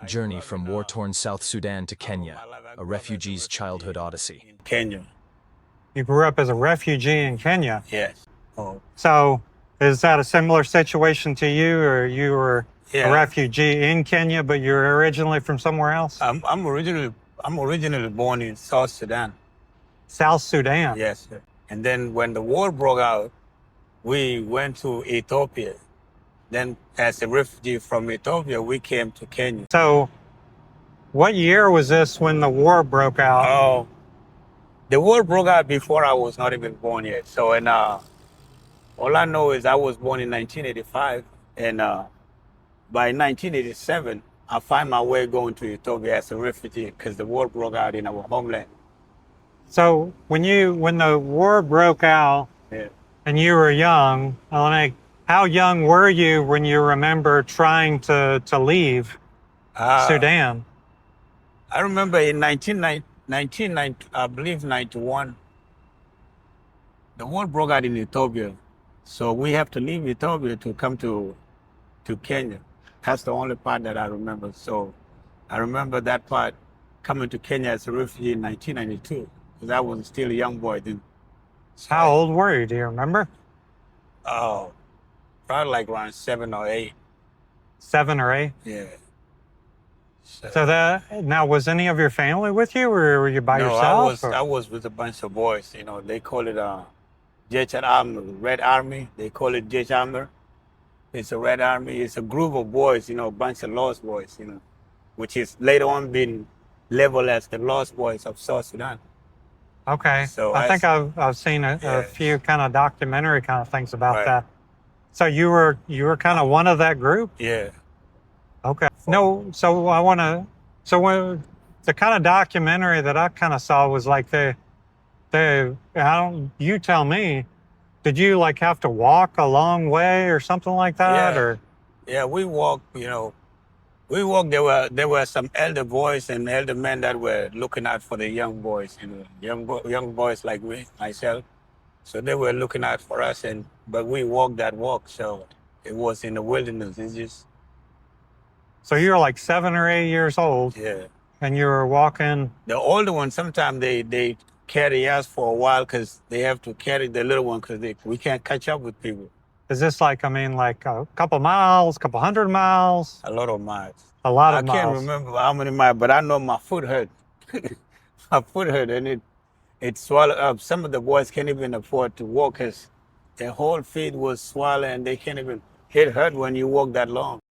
journey from war-torn South Sudan to Kenya, a refugee's childhood odyssey. In Kenya, You grew up as a refugee in Kenya. yes. Oh, So is that a similar situation to you, or you were yeah. a refugee in Kenya, but you're originally from somewhere else? I'm originally born in South Sudan. South Sudan. Yes, sir. And then when the war broke out, we went to Ethiopia. Then, as a refugee from Ethiopia, we came to Kenya. So what year was this when the war broke out? Oh, the war broke out before I was not even born yet. So, and all I know is I was born in 1985, and by 1987, I find my way going to Ethiopia as a refugee because the war broke out in our homeland. So when the war broke out Yeah. and you were young, how young were you when you remember trying to leave Sudan? I remember in 1990, I believe 91, the war broke out in Ethiopia. So we have to leave Ethiopia to come to Kenya. That's the only part that I remember. So I remember that part, coming to Kenya as a refugee in 1992, because I was still a young boy then. So How old were you? Do you remember? Oh, probably like around 7 or 8. 7 or 8? Yeah. So now, was any of your family with you, or were you by yourself? I was with a bunch of boys. You know, they call it Red Army. They call it Jet Armor. It's a Red Army. It's a group of boys, you know, a bunch of lost boys, you know, which is later on been labeled as the Lost Boys of South Sudan. Okay. So I think I've seen a few kind of documentary kind of things about Right. that. So you were kind of one of that group? Yeah. Okay. No, so when the kind of documentary that I kind of saw was like you tell me, did you like have to walk a long way or something like that? Yeah. Or Yeah, we walked, you know, there were some elder boys and elder men that were looking out for the young boys, you know, young boys like myself. So they were looking out for us, but we walked that walk. So it was in the wilderness. It's just, so you were like 7 or 8 years old, yeah. and you were walking. The older ones, sometimes they carry us for a while because they have to carry the little one because we can't catch up with people. Is this like a couple miles, couple hundred miles? A lot of miles. A lot of miles. I can't remember how many miles, but I know my foot hurt. My foot hurt, and it swallowed up. Some of the boys can't even afford to walk because their whole feet was swollen and they can't even. It hurt when you walk that long.